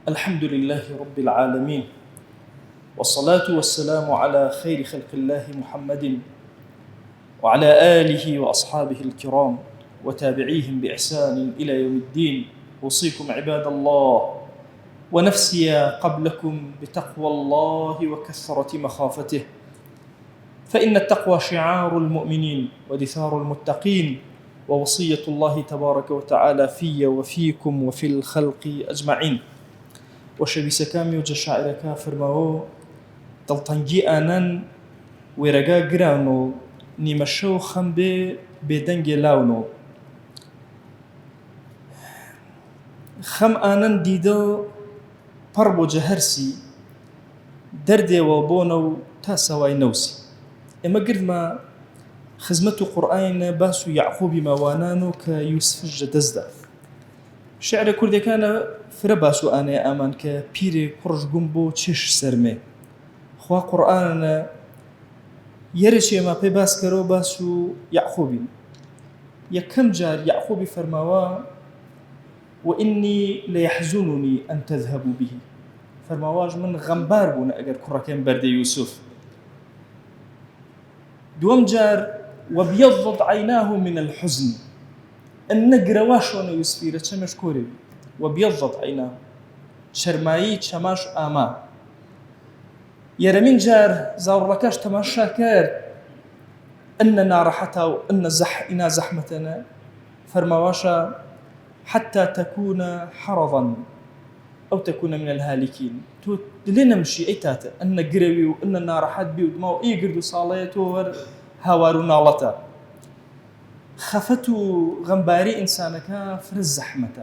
الحمد لله رب العالمين، والصلاة والسلام على خير خلق الله محمد وعلى آله وأصحابه الكرام وتابعيهم بإحسان إلى يوم الدين. أوصيكم عباد الله ونفسي قبلكم بتقوى الله وكثرة مخافته، فإن التقوى شعار المؤمنين ودثار المتقين، ووصية الله تبارك وتعالى في وفيكم وفي الخلق أجمعين. وشبيسكامي وجشاعركا فرماو دڵتەنگی ئانان وێرەگا گرانۆ نیمەشە و خەم بێ بێدەنگێ لاونۆ خەم ئانان دیدە پەڕ بۆ جەهەرسی دەردێوە بۆنە و تا سەوای نەوسی. ئێمە گردمە خزمەت و قورئانە باس و یعقوبی ماوانانۆ کە یوسفش جە دەستدا. شعرە کوردەکانە فرە باس و ئانەیە ئامان کە پیرێ کوڕژ گوم بۆ چێش سەرمێ. خوا قورئانە یەرێکی ئێمە پێی باس کەرەوە باس و یعقوبین. یەکەم جار یعقوبی فەرماوە وإني ليحزنني أن تذهبوا به، فەرماواژ من غەمبار بوون ئەگەر کوڕەکەم بەردە یوسف. دووەم جار وابيضت عيناه من الحزن، النەگرەوا شۆنە یوسفیرە چەمەش کۆرێ وابيضت عيناه، شەرمایی چەماش ئاما. یەرەمین جار زاوڕەکەش تەماشا کرد ئەننا ڕەحەتا و ئەننا زەحمەتەنە، فەرماواشە حتى تكون حرضا أو تكون من الهالكين. تو لنا مشي أي تاتا أن قروي وأن نارحات بي ودماو إي قردو صاليتو ور هاوارو نالتا. خفتو غنباري إنسانك فر الزحمة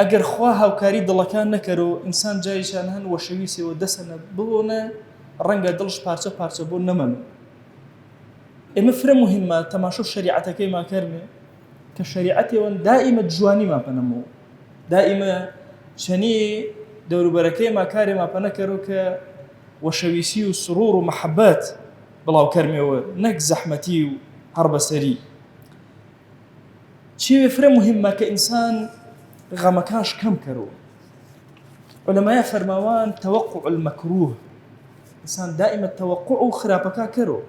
ئەگەر خوا هاوکاری دڵەکان نەکەرەوە ئینسان جایشان هەن وەشەویسێ و دەسەنە بڵۆنە ڕەنگە دڵش پارچە پارچە بۆ نەمەن. ئێمە فرە مهمە تەماشۆ شەریعەتەکەی ماکەرمێ کە شەریعەتێوەن دائیمە جوانی ماپەنەمەوە، دائیمە چەنی دەوروبەرەکەی ماکارێ ماپەنەکەرەوە کە وەشەویسی و سرور و مەحەبەت بڵاو کەرمێەوە نەک زەحمەتی و هەڕ بەسەری. چێوێ فرە مهمە کە ئینسان غەمەکاش کەم کەرەوە. عولەمایە فەرماوان تەوەقع المەکروه، ئینسان دائیمە تەوەقع و خراپەکە کەرەوە.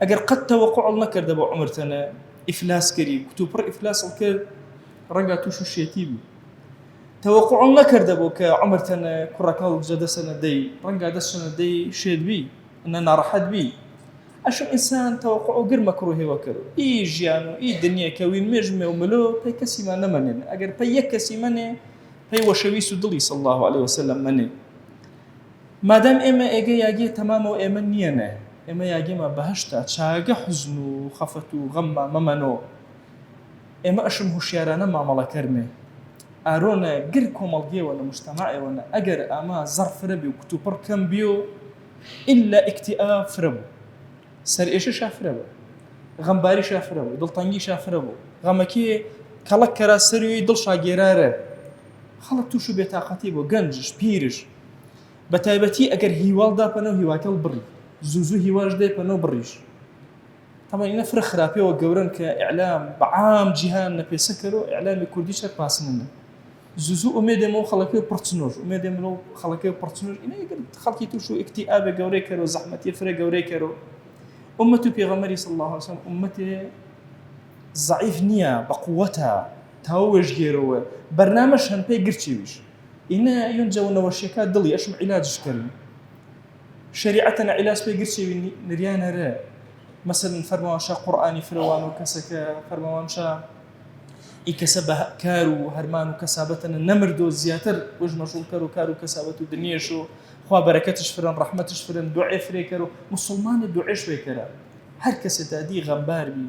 ئەگەر قەت تەوەقع نەکردە بۆ عومرتەنە ئیفلاس کەری کتوپڕ ئیفلاسڵ کرد ڕەنگە تووش و شێتی بی. تەوەقع نەکردە بۆ کە عومرتەنە کوڕەکەڵ جەدەسەنە دەی ڕەنگە دەسەنە دەی شێت بی ئەنە ناڕەحەت بی. ئەشم ئینسان تەوەقع و گر مەکروهێوە کەرەوە. ئی ژیان و ئی دنیاکەوی مێژمێ و ملۆ پێی کەسیمان نەمەنێن. ئەگەر پێی یەک کەسی منێ پێی وەشەویست و دڵی صلی الله عليه وسلم منێ. مادام ئێمە ئێگە یاگێ تەمامەوە ئێمە نییەنە، ئێمە یاگێمە بەهەشتا چاگە حوزن و خەفەت و غەممە مەمەنەوە. ئێمە ئەشم هوشیارانە مامەڵە کەرمێ ئارۆنە گر کۆمەڵگێوە لە مجتەماعێوەنە ئەگەر ئاما زەڕ فرە بی و کتوپڕ کەم بیۆ ئیلا ئیکتئاب فرە بوو، سەرئێشە شافرە بوو، غەمباری شافرە بوو، دڵتەنگی شافرە بوو، غەمەکێ کەڵک کەرا سەروی دڵشا گێرارە، خەڵک تووش و بێتاقەتی بۆ گەنجش پیرش. بە تایبەتی ئەگەر هیواڵ داپەنە و هیواکەڵ بڕی زوو هیواش دێپەنە و بڕیش. طبعا ئینە فرە خراپەوە گەورن کە ئیعلام بەعام جیهان نەپێسە کەرەوە ئیعلامی کوردی شەر پاسننە. زوو ئومێدێمەوە خەڵەکەی پڕچنۆش ئومێدێمەوە خەڵەکەی پڕچنۆش ئینە خەڵکی تووش و ئیکتئابێ گەورەی کەرەوە زەحمەتی فرە گەورەی کەرەوە. أمة پیغمبری صلی الله علیه وسلم أمة ضعیف نییە بەقووەتە تاوەش گێرەوە بەرنامەش هەن پێی گرچیویش. ئینە یونجەوە نەوەشیەکە دڵی ئەشم عیلاجش کردن. شریعەتەنە عیلاج پێی گرچیوی نریان هەرە. مثلا فەرماوانشا قورئانی فرەوان و کەسەکە فەرماوانشا ئی کەسە بە کار و هەرمان و کەسابەتەنە نەمردۆ زیاتر وەژ مەشغوڵ کەر و کار و کەسابەت و دنیەش و خوا بەرەکەتش فرن ڕەحمەتش فرن دوعێ فرێ کەر و مسلمانە دوعێش پێ کەرە. هەر کەسێ دادی غەمبار بی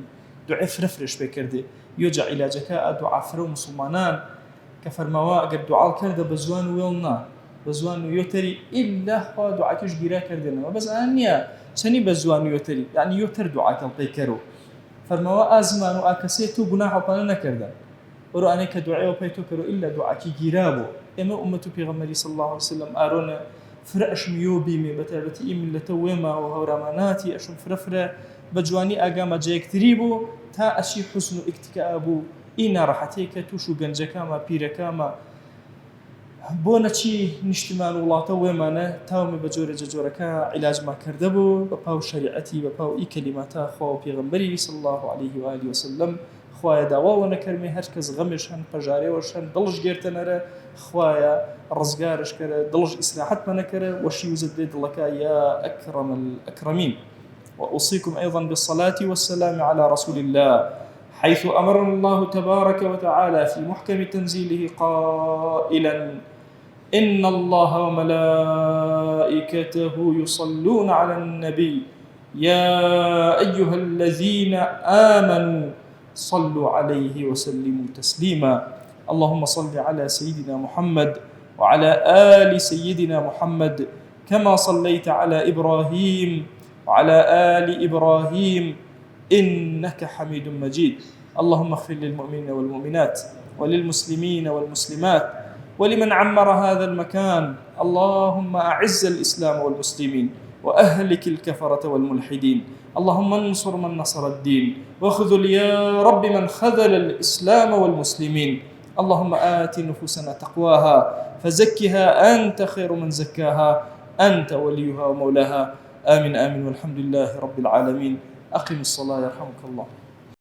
دوعێ فرە فرێش پێ کردێ. یۆجا عیلاجەکە دوعا فرە و مسلمانان کە فەرماوە ئەگەر دوعاڵ کردە بە زوان و وێڵ نا بە زوان و یۆتەری ئیلا خوا دوعاکەش گیرا کردنەوە بەس ئەوان نییە چەنی بە زوان و یۆتەری یعنی یۆتەر دوعاکەڵ پێی کەرەوە. فەرماوە ئازمان و ئاکەسێ تو گوناح هەڵپانە نەکردن وەرۆ ئانەی کە دوعێوە پێی تۆ کەرەوە ئیلا دوعاکی گیرا بوو. ئێمە ئومەت و پێغەمبەری صلی الله علیه وسلم ئارۆنە فرە ئەشم یۆبیمێ بەتایبەتی ئی ملەتە وێمە و هەوراماناتی ئەشم فرە بە جوانی ئاگامە جەیەکتری بوو تا ئەشی حوسن و ئیکتئاب و ئی ناڕەحەتەیە کە تووش و گەنجەکەمە پیرەکەمە بۆ نەچی نیشتمان وڵاتە وێمانە تاومە بە جۆرە جۆرەکە عیلاجمان کردەبوو بە پاو شریعەتی بە پاو ئی کەلیماتە خوا و پێغەمبەری صلی الله عليه و آله وسلم. خوایە داواوە نەکەرمێ هەر کەس غەمێش هەن پەژارێوەش هەن دڵش گێرتەنەرە خوایە ڕزگارش کەرە دڵش ئیسلاحەتمە نەکەرە وەشی وزت بێ دڵەکە یا ئەکرەم الأكرمين. وأوصيكم أيضا بالصلاة والسلام على رسول الله حيث أمرنا الله تبارك وتعالى في محكم تنزيله قائلا إن الله وملائكته يصلون على النبي يا أيها الذين آمنوا صلوا عليه وسلموا تسليما. اللهم صل على سيدنا محمد وعلى آل سيدنا محمد كما صليت على إبراهيم وعلى آل إبراهيم إنك حميد مجيد. اللهم اغفر للمؤمنين والمؤمنات وللمسلمين والمسلمات ولمن عمر هذا المكان. اللهم أعز الإسلام والمسلمين وأهلك الكفرة والملحدين. اللهم انصر من نصر الدين واخذل يا رب من خذل الإسلام والمسلمين. اللهم آت نفوسنا تقواها فزكها أنت خير من زكاها أنت وليها ومولاها. آمين آمين والحمد لله رب العالمين. أقم الصلاة يرحمك الله.